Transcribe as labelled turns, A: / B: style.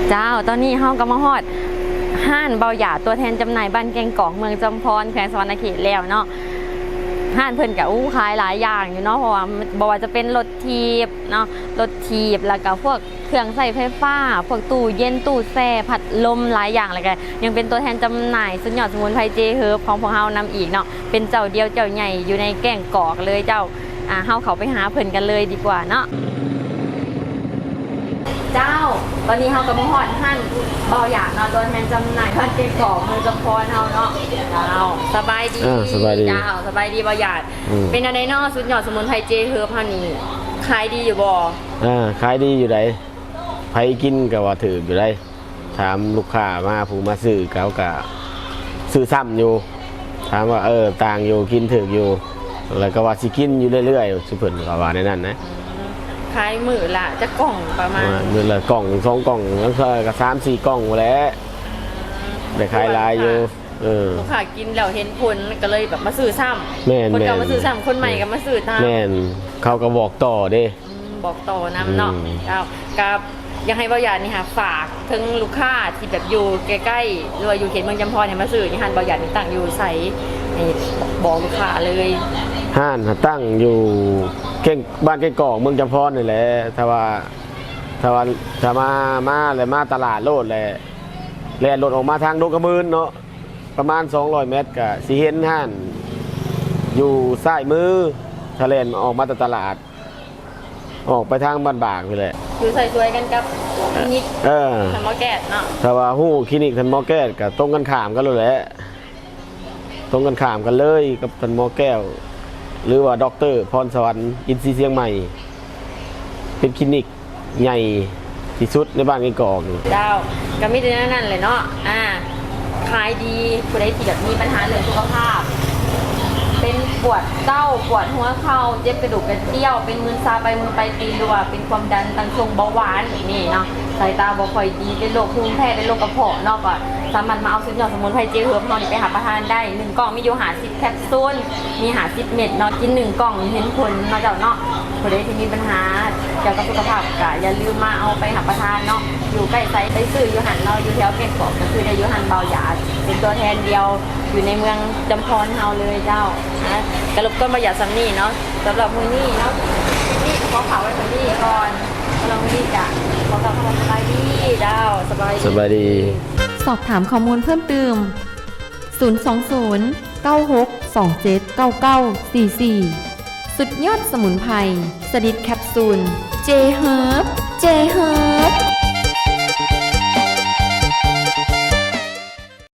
A: เจ้าตอนนี้เฮาก็มาฮอดห้านเบาหยาตัวแทนจำหน่ายบ้านแกงกอกเมืองจำพรแขวงสวรรณเขตแล้วเนาะห้านเพิ่นก็ขายหลายอย่างอยู่เนาะเพราะว่าบ่ว่าจะเป็นรถทีบเนาะรถทีบแล้วก็พวกเครื่องใช้ไฟฟ้าพวกตู้เย็นตู้แช่พัดลมหลายอย่างเลยก็ยังเป็นตัวแทนจำหน่ายสุดยอดสมุนไพรเจเฮิร์บของพวกเฮานำอีกเนาะเป็นเจ้าเดียวเจ้าใหญ่อยู่ในแกงกอกเลยเจ้าเฮาเข้าไปหาเพิ่นกันเลยดีกว่าเนาะเจ้าตอนนี้เฮาก็มาฮอดห้านเบาหยาเนาะตัวแทนจำหน่ายบ้านแกงกอกเมืองจำพรเฮาเนาะเจ้าสบายดี
B: สบายดี
A: เจ้าสบายดีเบาหยาเป็นอะไรเนาะสุดยอดสมุนไพรเจเฮิร์บเฮานี่ขายดีอยู่บ่
B: ขายดีอยู่ไหนไผกินก็ว่าถืออยู่ได้ถามลูกค้ามาผู้มาซื้อเขาก็ซื้อซ้ำอยู่ถามว่าต่างอยู่กินถืออยู่แล้วก็ว่าสิกินอยู่เรื่อยๆสุเพิ่นก็ว่าในนั้นนะ
A: ขายมื้อละจะกล่องประมาณ
B: มื้อละกล่อง2กล่องแล้วก็3-4กล่องแล้วได้ขายหลายอยู่
A: ลูกค้ากินแล้วเห็นผลก็เลยแบบมาซื้อซ้ำคนเก่ามาซื้อซ้ำคนใหม่ก็มาซื้อตาม
B: แม่นเขาก็บอกต่อเด้
A: บอกต่อนำเนาะกับอยากให้เบาหยาดนี่ค่ะฝากถึงลูกค้าที่แบบอยู่ใกล้ๆหรือว่าอยู่เขตเมืองจำพรเนี่ยมาซื้อนี่ฮันเบาหยาดนี่ตั้งอยู่ใส่บอกลูกค้าเลย
B: ห้านตั้งอยู่บ้านแกงกอกเมืองจำพรนี่แหละถ้ามาเลยมาตลาดโลดเลยแล่นรถออกมาทางดงกระมืนเนาะประมาณ200 เมตรก็สิเห็นห้านอยู่ซ้ายมือทะเลนออกมาตลาดออกไปทางบ้านบากนี่แหละ
A: อยู่ใส่สวยกันกับคลินิกทันมอแกดเนาะ
B: ถ้าว่าฮู้คลินิกทันมอแกดก็ตรงกันข้ามกันเลยแหละตรงกันข้ามกันเลยกับทันมอแก้วหรือว่าด็อกเตอร์พรสวรรค์อินทรีย์เชียงใหม่เป็นคลินิกใหญ่ที่สุดในบ้านแกงกอก
A: เจ้าก็มีแต่นั่นเลยเนาะขายดีผู้ใดที่แบบมีปัญหาเรื่องสุขภาพเป็นปวดเต้าปวดหัวเข่าเจ็บกระดูกกระเดี่ยวเป็นมือซาไปมือไปตีนหรือว่าเป็นความดันตั้งทรงเบาหวานนี่เนาะสายตาบ่ค่อยดีเป็นโรคภูมิแพ้เป็นโรคกระเพาะเนาะก็สามารถมาเอาสุดยอดสมุนไพรเจเฮิร์บเนาะไปหาประทานได้1กล่องมีอยู่50แคปซูลมี50เม็ดเนาะกิน1กล่องเห็นผลมาเจ้าเนาะผู้ใดที่มีปัญหาเกี่ยวกับสุขภาพก็อย่าลืมมาเอาไปหาประทานเนาะอยู่ใกล้ไซต์ไปซื้ออยู่หันเราอยู่แถวแกงกอกก็คือได้อยู่หันเบาหยาดเป็นตัวแทนเดียวอยู่ในเมืองจำพรเฮาเลยเจ้านะกระลุกต้นประหยัดซัมนี่เนาะสำหรับมือนี่เนาะนี่ขอข่าวไว้มือนี่ก่อนสำหรับมือนี่จะขอกลับมาสบายดีเจ้าสบาย
B: ดี
C: สอบถามข้อมูลเพิ่มเติม020 96 27 99 44สุดยอดสมุนไพรสดิดแคปซูลเจเฮิร์บ